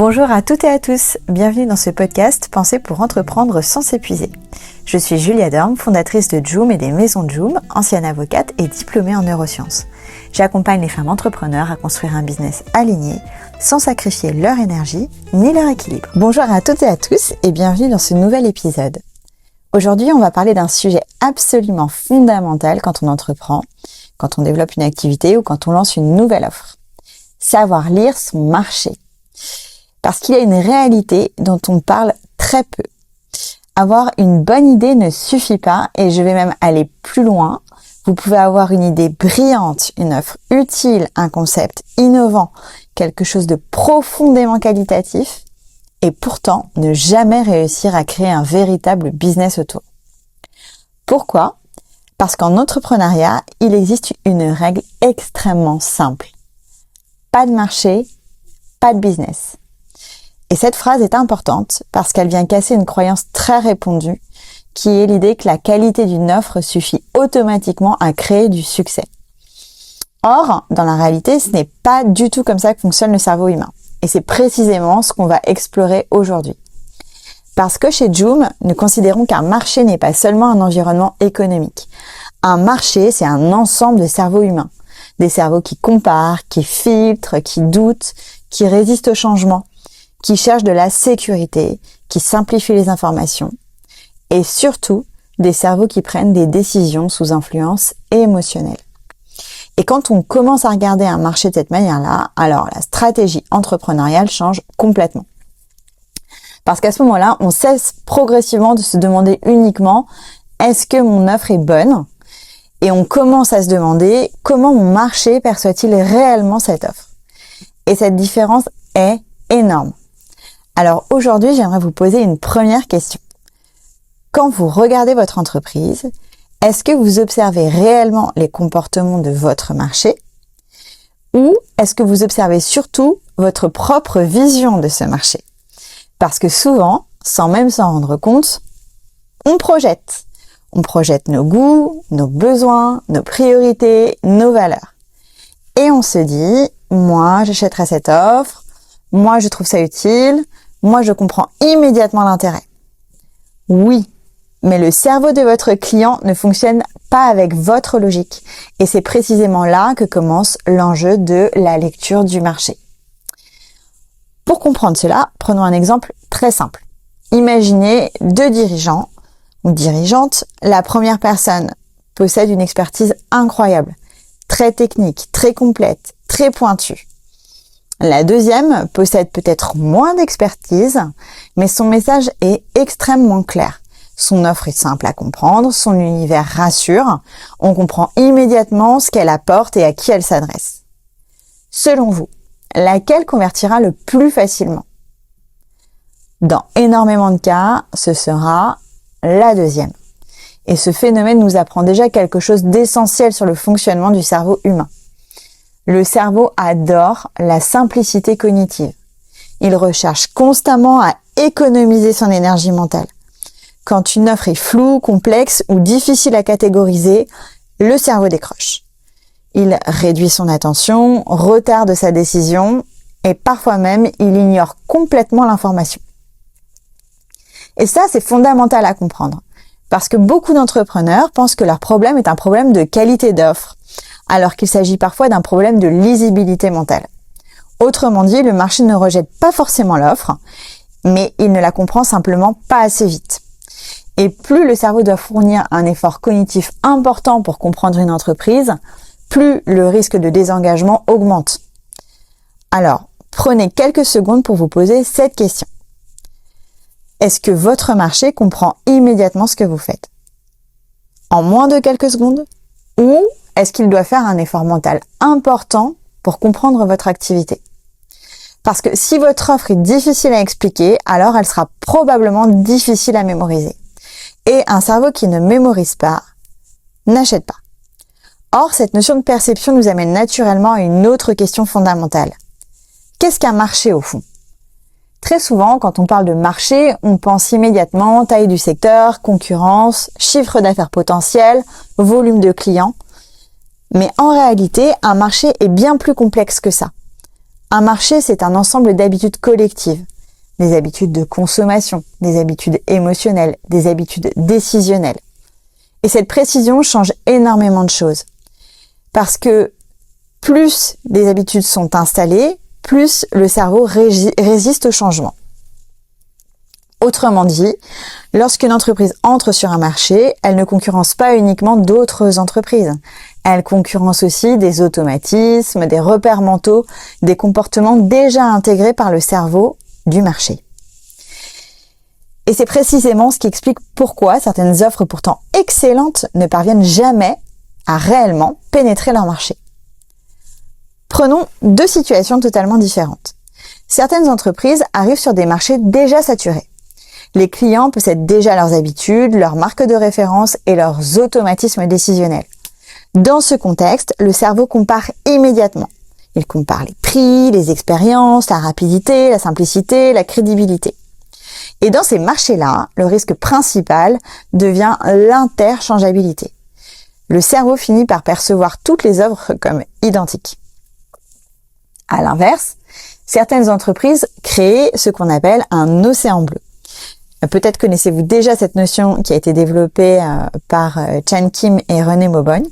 Bonjour à toutes et à tous, bienvenue dans ce podcast pensé pour entreprendre sans s'épuiser. Je suis Julia Dorme, fondatrice de Joom et des maisons Joom, ancienne avocate et diplômée en neurosciences. J'accompagne les femmes entrepreneurs à construire un business aligné, sans sacrifier leur énergie ni leur équilibre. Bonjour à toutes et à tous et bienvenue dans ce nouvel épisode. Aujourd'hui, on va parler d'un sujet absolument fondamental quand on entreprend, quand on développe une activité ou quand on lance une nouvelle offre. Savoir lire son marché. Parce qu'il y a une réalité dont on parle très peu. Avoir une bonne idée ne suffit pas et je vais même aller plus loin. Vous pouvez avoir une idée brillante, une offre utile, un concept innovant, quelque chose de profondément qualitatif et pourtant ne jamais réussir à créer un véritable business autour. Pourquoi ? Parce qu'en entrepreneuriat, il existe une règle extrêmement simple. Pas de marché, pas de business. Et cette phrase est importante parce qu'elle vient casser une croyance très répandue qui est l'idée que la qualité d'une offre suffit automatiquement à créer du succès. Or, dans la réalité, ce n'est pas du tout comme ça que fonctionne le cerveau humain. Et c'est précisément ce qu'on va explorer aujourd'hui. Parce que chez Joom, nous considérons qu'un marché n'est pas seulement un environnement économique. Un marché, c'est un ensemble de cerveaux humains. Des cerveaux qui comparent, qui filtrent, qui doutent, qui résistent au changement, qui cherchent de la sécurité, qui simplifient les informations, et surtout des cerveaux qui prennent des décisions sous influence émotionnelle. Et quand on commence à regarder un marché de cette manière-là, alors la stratégie entrepreneuriale change complètement. Parce qu'à ce moment-là, on cesse progressivement de se demander uniquement « est-ce que mon offre est bonne ?» Et on commence à se demander « comment mon marché perçoit-il réellement cette offre ?» Et cette différence est énorme. Alors aujourd'hui, j'aimerais vous poser une première question. Quand vous regardez votre entreprise, est-ce que vous observez réellement les comportements de votre marché ou est-ce que vous observez surtout votre propre vision de ce marché? Parce que souvent, sans même s'en rendre compte, on projette. On projette nos goûts, nos besoins, nos priorités, nos valeurs. Et on se dit, moi, j'achèterai cette offre, moi, je trouve ça utile, moi, je comprends immédiatement l'intérêt. Oui, mais le cerveau de votre client ne fonctionne pas avec votre logique. Et c'est précisément là que commence l'enjeu de la lecture du marché. Pour comprendre cela, prenons un exemple très simple. Imaginez deux dirigeants ou dirigeantes. La première personne possède une expertise incroyable, très technique, très complète, très pointue. La deuxième possède peut-être moins d'expertise, mais son message est extrêmement clair. Son offre est simple à comprendre, son univers rassure, on comprend immédiatement ce qu'elle apporte et à qui elle s'adresse. Selon vous, laquelle convertira le plus facilement ? Dans énormément de cas, ce sera la deuxième. Et ce phénomène nous apprend déjà quelque chose d'essentiel sur le fonctionnement du cerveau humain. Le cerveau adore la simplicité cognitive. Il recherche constamment à économiser son énergie mentale. Quand une offre est floue, complexe ou difficile à catégoriser, le cerveau décroche. Il réduit son attention, retarde sa décision et parfois même il ignore complètement l'information. Et ça, c'est fondamental à comprendre parce que beaucoup d'entrepreneurs pensent que leur problème est un problème de qualité d'offre, alors qu'il s'agit parfois d'un problème de lisibilité mentale. Autrement dit, le marché ne rejette pas forcément l'offre, mais il ne la comprend simplement pas assez vite. Et plus le cerveau doit fournir un effort cognitif important pour comprendre une entreprise, plus le risque de désengagement augmente. Alors, prenez quelques secondes pour vous poser cette question. Est-ce que votre marché comprend immédiatement ce que vous faites ? En moins de quelques secondes ? Ou est-ce qu'il doit faire un effort mental important pour comprendre votre activité ? Parce que si votre offre est difficile à expliquer, alors elle sera probablement difficile à mémoriser. Et un cerveau qui ne mémorise pas, n'achète pas. Or, cette notion de perception nous amène naturellement à une autre question fondamentale. Qu'est-ce qu'un marché au fond ? Très souvent, quand on parle de marché, on pense immédiatement taille du secteur, concurrence, chiffre d'affaires potentiel, volume de clients. Mais en réalité, un marché est bien plus complexe que ça. Un marché, c'est un ensemble d'habitudes collectives, des habitudes de consommation, des habitudes émotionnelles, des habitudes décisionnelles. Et cette précision change énormément de choses. Parce que plus des habitudes sont installées, plus le cerveau résiste au changement. Autrement dit, lorsqu'une entreprise entre sur un marché, elle ne concurrence pas uniquement d'autres entreprises. Elle concurrence aussi des automatismes, des repères mentaux, des comportements déjà intégrés par le cerveau du marché. Et c'est précisément ce qui explique pourquoi certaines offres pourtant excellentes ne parviennent jamais à réellement pénétrer leur marché. Prenons deux situations totalement différentes. Certaines entreprises arrivent sur des marchés déjà saturés. Les clients possèdent déjà leurs habitudes, leurs marques de référence et leurs automatismes décisionnels. Dans ce contexte, le cerveau compare immédiatement. Il compare les prix, les expériences, la rapidité, la simplicité, la crédibilité. Et dans ces marchés-là, le risque principal devient l'interchangeabilité. Le cerveau finit par percevoir toutes les offres comme identiques. À l'inverse, certaines entreprises créent ce qu'on appelle un océan bleu. Peut-être connaissez-vous déjà cette notion qui a été développée par Chan Kim et René Maubogne.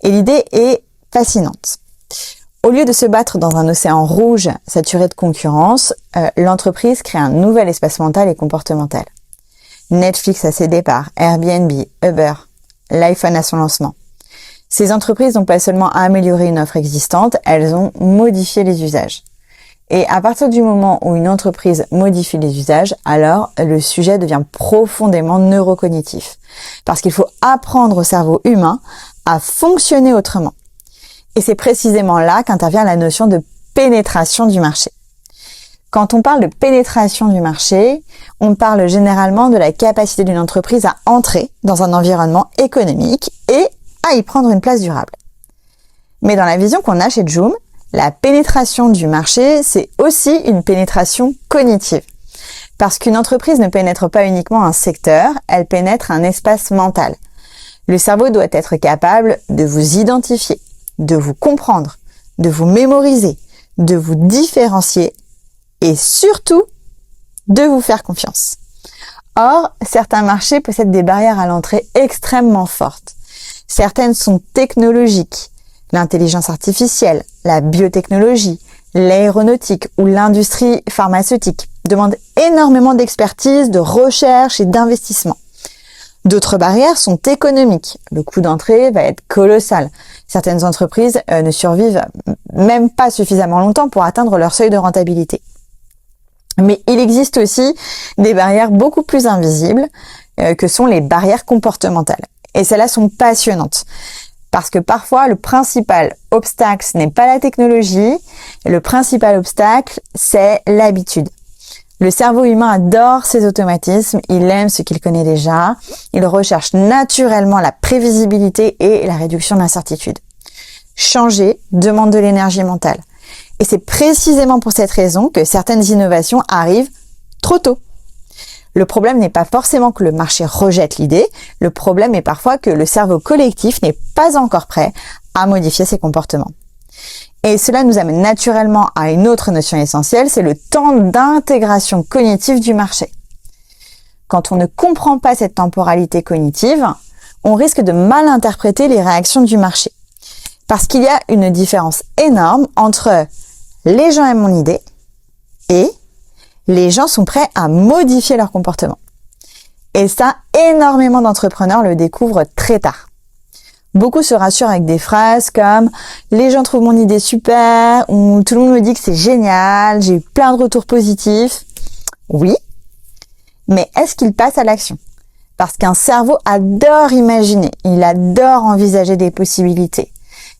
Et l'idée est fascinante. Au lieu de se battre dans un océan rouge saturé de concurrence, l'entreprise crée un nouvel espace mental et comportemental. Netflix à ses départs, Airbnb, Uber, l'iPhone à son lancement. Ces entreprises n'ont pas seulement amélioré une offre existante, elles ont modifié les usages. Et à partir du moment où une entreprise modifie les usages, alors le sujet devient profondément neurocognitif. Parce qu'il faut apprendre au cerveau humain à fonctionner autrement. Et c'est précisément là qu'intervient la notion de pénétration du marché. Quand on parle de pénétration du marché, on parle généralement de la capacité d'une entreprise à entrer dans un environnement économique et à y prendre une place durable. Mais dans la vision qu'on a chez Joom, la pénétration du marché, c'est aussi une pénétration cognitive. Parce qu'une entreprise ne pénètre pas uniquement un secteur, elle pénètre un espace mental. Le cerveau doit être capable de vous identifier, de vous comprendre, de vous mémoriser, de vous différencier et surtout de vous faire confiance. Or, certains marchés possèdent des barrières à l'entrée extrêmement fortes. Certaines sont technologiques. L'intelligence artificielle, la biotechnologie, l'aéronautique ou l'industrie pharmaceutique demandent énormément d'expertise, de recherche et d'investissement. D'autres barrières sont économiques. Le coût d'entrée va être colossal. Certaines entreprises ne survivent même pas suffisamment longtemps pour atteindre leur seuil de rentabilité. Mais il existe aussi des barrières beaucoup plus invisibles que sont les barrières comportementales. Et celles-là sont passionnantes. Parce que parfois, le principal obstacle, ce n'est pas la technologie. Le principal obstacle, c'est l'habitude. Le cerveau humain adore ses automatismes. Il aime ce qu'il connaît déjà. Il recherche naturellement la prévisibilité et la réduction de l'incertitude. Changer demande de l'énergie mentale. Et c'est précisément pour cette raison que certaines innovations arrivent trop tôt. Le problème n'est pas forcément que le marché rejette l'idée, le problème est parfois que le cerveau collectif n'est pas encore prêt à modifier ses comportements. Et cela nous amène naturellement à une autre notion essentielle, c'est le temps d'intégration cognitive du marché. Quand on ne comprend pas cette temporalité cognitive, on risque de mal interpréter les réactions du marché. Parce qu'il y a une différence énorme entre les gens aiment mon idée et les gens sont prêts à modifier leur comportement. Et ça, énormément d'entrepreneurs le découvrent très tard. Beaucoup se rassurent avec des phrases comme « les gens trouvent mon idée super » ou « tout le monde me dit que c'est génial, j'ai eu plein de retours positifs ». Oui, mais est-ce qu'ils passent à l'action? Parce qu'un cerveau adore imaginer, il adore envisager des possibilités.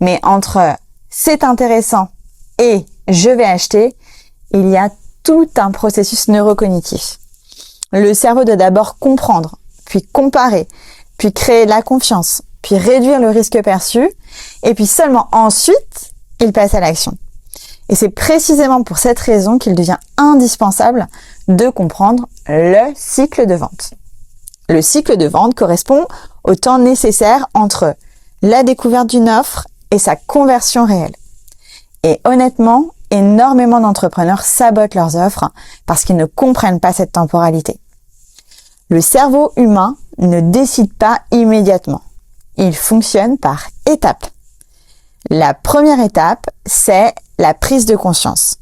Mais entre « c'est intéressant » et « je vais acheter », il y a tout un processus neurocognitif. Le cerveau doit d'abord comprendre, puis comparer, puis créer de la confiance, puis réduire le risque perçu, et puis seulement ensuite, il passe à l'action. Et c'est précisément pour cette raison qu'il devient indispensable de comprendre le cycle de vente. Le cycle de vente correspond au temps nécessaire entre la découverte d'une offre et sa conversion réelle. Et honnêtement, énormément d'entrepreneurs sabotent leurs offres parce qu'ils ne comprennent pas cette temporalité. Le cerveau humain ne décide pas immédiatement. Il fonctionne par étapes. La première étape, c'est la prise de conscience.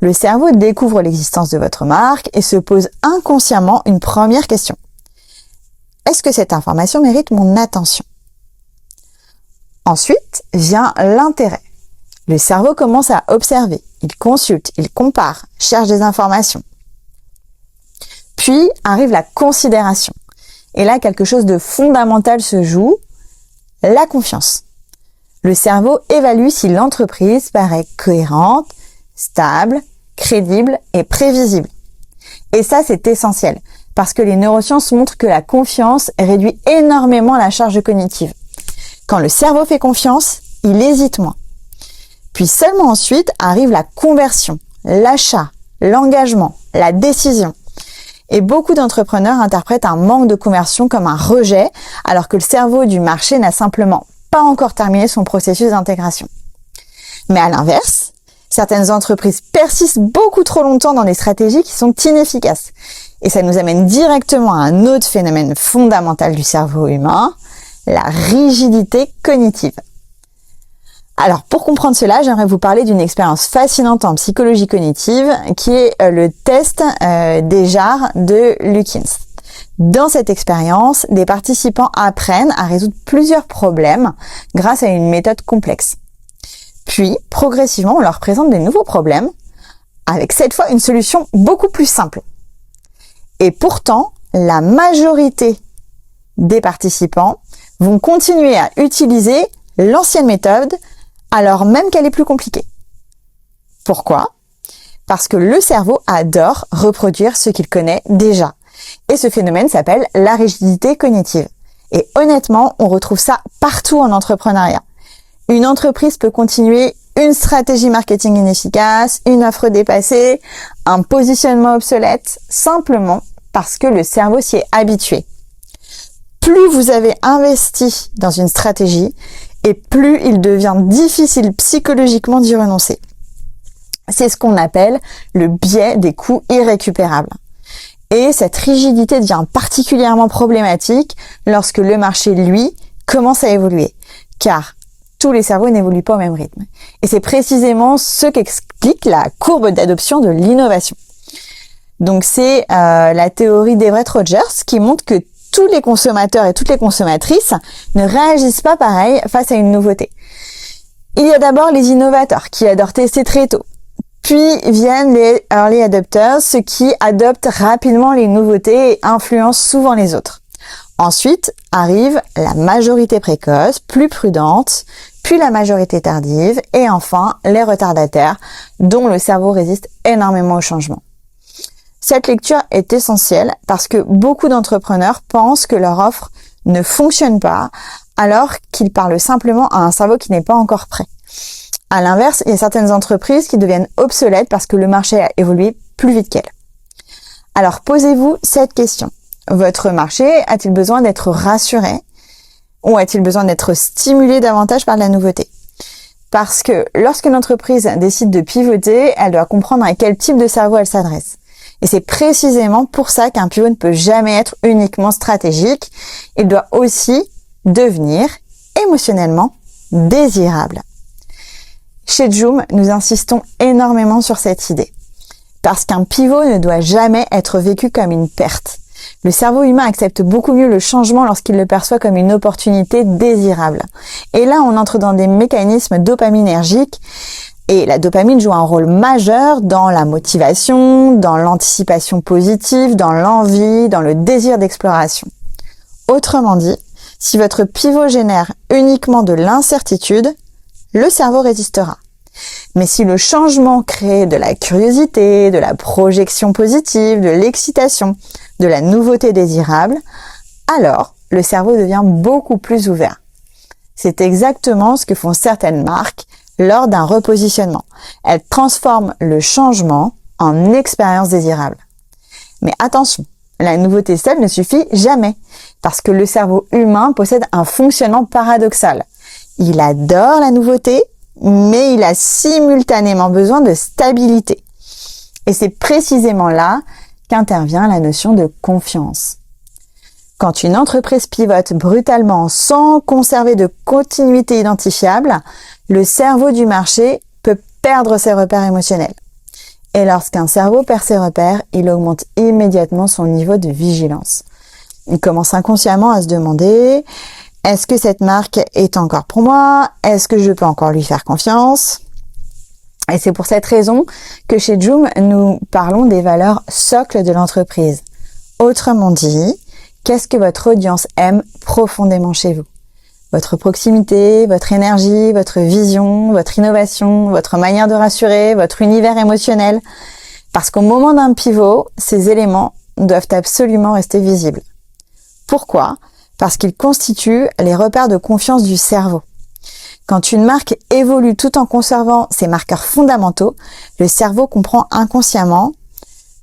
Le cerveau découvre l'existence de votre marque et se pose inconsciemment une première question. Est-ce que cette information mérite mon attention ? Ensuite vient l'intérêt. Le cerveau commence à observer, il consulte, il compare, cherche des informations. Puis arrive la considération. Et là, quelque chose de fondamental se joue, la confiance. Le cerveau évalue si l'entreprise paraît cohérente, stable, crédible et prévisible. Et ça, c'est essentiel, parce que les neurosciences montrent que la confiance réduit énormément la charge cognitive. Quand le cerveau fait confiance, il hésite moins. Puis seulement ensuite arrive la conversion, l'achat, l'engagement, la décision. Et beaucoup d'entrepreneurs interprètent un manque de conversion comme un rejet, alors que le cerveau du marché n'a simplement pas encore terminé son processus d'intégration. Mais à l'inverse, certaines entreprises persistent beaucoup trop longtemps dans des stratégies qui sont inefficaces. Et ça nous amène directement à un autre phénomène fondamental du cerveau humain, la rigidité cognitive. Alors, pour comprendre cela, j'aimerais vous parler d'une expérience fascinante en psychologie cognitive qui est le test des jarres de Lukins. Dans cette expérience, des participants apprennent à résoudre plusieurs problèmes grâce à une méthode complexe. Puis, progressivement, on leur présente des nouveaux problèmes avec cette fois une solution beaucoup plus simple. Et pourtant, la majorité des participants vont continuer à utiliser l'ancienne méthode alors même qu'elle est plus compliquée. Pourquoi ? Parce que le cerveau adore reproduire ce qu'il connaît déjà. Et ce phénomène s'appelle la rigidité cognitive. Et honnêtement, on retrouve ça partout en entrepreneuriat. Une entreprise peut continuer une stratégie marketing inefficace, une offre dépassée, un positionnement obsolète, simplement parce que le cerveau s'y est habitué. Plus vous avez investi dans une stratégie, et plus il devient difficile psychologiquement d'y renoncer. C'est ce qu'on appelle le biais des coûts irrécupérables. Et cette rigidité devient particulièrement problématique lorsque le marché, lui, commence à évoluer. Car tous les cerveaux n'évoluent pas au même rythme. Et c'est précisément ce qu'explique la courbe d'adoption de l'innovation. Donc c'est la théorie d'Everett Rogers qui montre que tous les consommateurs et toutes les consommatrices ne réagissent pas pareil face à une nouveauté. Il y a d'abord les innovateurs qui adorent tester très tôt. Puis viennent les early adopters, ceux qui adoptent rapidement les nouveautés et influencent souvent les autres. Ensuite arrive la majorité précoce, plus prudente, puis la majorité tardive et enfin les retardataires dont le cerveau résiste énormément au changement. Cette lecture est essentielle parce que beaucoup d'entrepreneurs pensent que leur offre ne fonctionne pas alors qu'ils parlent simplement à un cerveau qui n'est pas encore prêt. À l'inverse, il y a certaines entreprises qui deviennent obsolètes parce que le marché a évolué plus vite qu'elles. Alors posez-vous cette question. Votre marché a-t-il besoin d'être rassuré ou a-t-il besoin d'être stimulé davantage par la nouveauté ? Parce que lorsqu'une entreprise décide de pivoter, elle doit comprendre à quel type de cerveau elle s'adresse. Et c'est précisément pour ça qu'un pivot ne peut jamais être uniquement stratégique. Il doit aussi devenir émotionnellement désirable. Chez Joom, nous insistons énormément sur cette idée. Parce qu'un pivot ne doit jamais être vécu comme une perte. Le cerveau humain accepte beaucoup mieux le changement lorsqu'il le perçoit comme une opportunité désirable. Et là, on entre dans des mécanismes dopaminergiques. Et la dopamine joue un rôle majeur dans la motivation, dans l'anticipation positive, dans l'envie, dans le désir d'exploration. Autrement dit, si votre pivot génère uniquement de l'incertitude, le cerveau résistera. Mais si le changement crée de la curiosité, de la projection positive, de l'excitation, de la nouveauté désirable, alors le cerveau devient beaucoup plus ouvert. C'est exactement ce que font certaines marques lors d'un repositionnement. Elles transforment le changement en expérience désirable. Mais attention, la nouveauté seule ne suffit jamais, parce que le cerveau humain possède un fonctionnement paradoxal. Il adore la nouveauté, mais il a simultanément besoin de stabilité. Et c'est précisément là qu'intervient la notion de confiance. Quand une entreprise pivote brutalement sans conserver de continuité identifiable, le cerveau du marché peut perdre ses repères émotionnels. Et lorsqu'un cerveau perd ses repères, il augmente immédiatement son niveau de vigilance. Il commence inconsciemment à se demander: est-ce que cette marque est encore pour moi? Est-ce que je peux encore lui faire confiance? Et c'est pour cette raison que chez Joom, nous parlons des valeurs socles de l'entreprise. Autrement dit, qu'est-ce que votre audience aime profondément chez vous? Votre proximité, votre énergie, votre vision, votre innovation, votre manière de rassurer, votre univers émotionnel. Parce qu'au moment d'un pivot, ces éléments doivent absolument rester visibles. Pourquoi? Parce qu'ils constituent les repères de confiance du cerveau. Quand une marque évolue tout en conservant ses marqueurs fondamentaux, le cerveau comprend inconsciemment: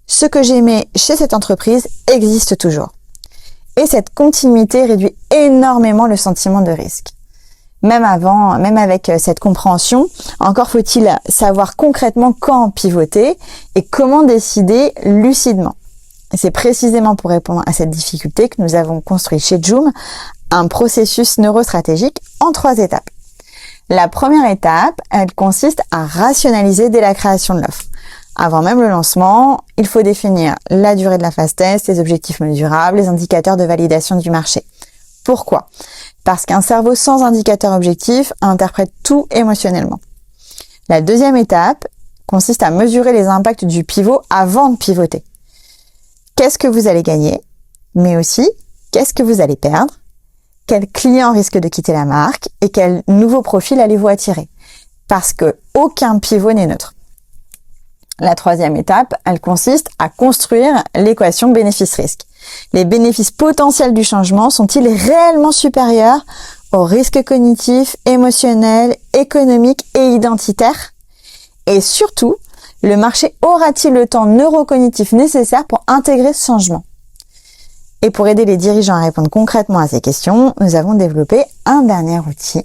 ce que j'aimais chez cette entreprise existe toujours. Et cette continuité réduit énormément le sentiment de risque. Même avec cette compréhension, encore faut-il savoir concrètement quand pivoter et comment décider lucidement. Et c'est précisément pour répondre à cette difficulté que nous avons construit chez Joom un processus neurostratégique en 3 étapes. La première étape, elle consiste à rationaliser dès la création de l'offre. Avant même le lancement, il faut définir la durée de la phase test, les objectifs mesurables, les indicateurs de validation du marché. Pourquoi? Parce qu'un cerveau sans indicateur objectif interprète tout émotionnellement. La deuxième étape consiste à mesurer les impacts du pivot avant de pivoter. Qu'est-ce que vous allez gagner? Mais aussi, qu'est-ce que vous allez perdre? Quel client risque de quitter la marque? Et quel nouveau profil allez-vous attirer? Parce que aucun pivot n'est neutre. La troisième étape, elle consiste à construire l'équation bénéfice-risque. Les bénéfices potentiels du changement sont-ils réellement supérieurs aux risques cognitifs, émotionnels, économiques et identitaires? Et surtout, le marché aura-t-il le temps neurocognitif nécessaire pour intégrer ce changement? Et pour aider les dirigeants à répondre concrètement à ces questions, nous avons développé un dernier outil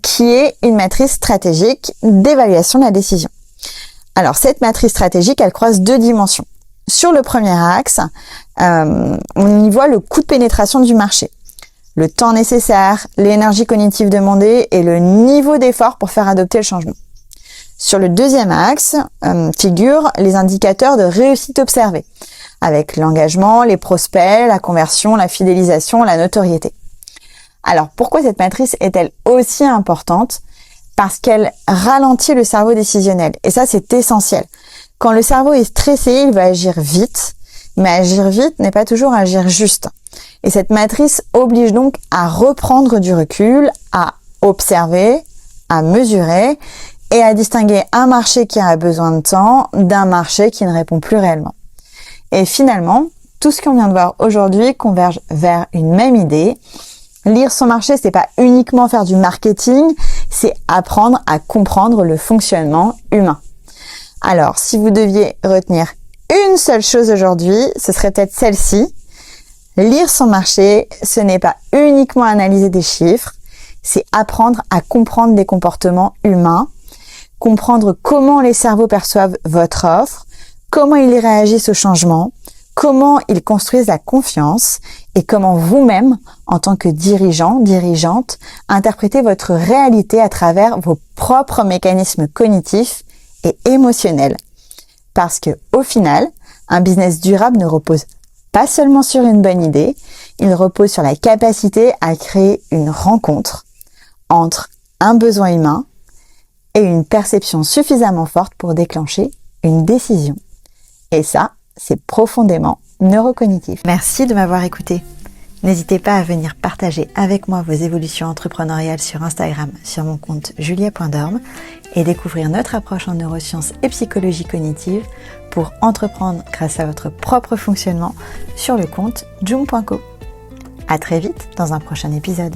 qui est une matrice stratégique d'évaluation de la décision. Alors, cette matrice stratégique, elle croise 2 dimensions. Sur le premier axe, on y voit le coût de pénétration du marché, le temps nécessaire, l'énergie cognitive demandée et le niveau d'effort pour faire adopter le changement. Sur le deuxième axe, figurent les indicateurs de réussite observés, avec l'engagement, les prospects, la conversion, la fidélisation, la notoriété. Alors, pourquoi cette matrice est-elle aussi importante? Parce qu'elle ralentit le cerveau décisionnel. Et ça, c'est essentiel. Quand le cerveau est stressé, il va agir vite. Mais agir vite n'est pas toujours agir juste. Et cette matrice oblige donc à reprendre du recul, à observer, à mesurer et à distinguer un marché qui a besoin de temps d'un marché qui ne répond plus réellement. Et finalement, tout ce qu'on vient de voir aujourd'hui converge vers une même idée. Lire son marché, c'est pas uniquement faire du marketing, c'est apprendre à comprendre le fonctionnement humain. Alors, si vous deviez retenir une seule chose aujourd'hui, ce serait peut-être celle-ci. Lire son marché, ce n'est pas uniquement analyser des chiffres, c'est apprendre à comprendre des comportements humains, comprendre comment les cerveaux perçoivent votre offre, comment ils réagissent au changement, comment ils construisent la confiance et comment vous-même, en tant que dirigeant, dirigeante, interprétez votre réalité à travers vos propres mécanismes cognitifs et émotionnels. Parce que, au final, un business durable ne repose pas seulement sur une bonne idée, il repose sur la capacité à créer une rencontre entre un besoin humain et une perception suffisamment forte pour déclencher une décision. Et ça, c'est profondément neurocognitif. Merci de m'avoir écouté. N'hésitez pas à venir partager avec moi vos évolutions entrepreneuriales sur Instagram, sur mon compte julia.dorme et découvrir notre approche en neurosciences et psychologie cognitive pour entreprendre grâce à votre propre fonctionnement sur le compte joom.co. À très vite dans un prochain épisode.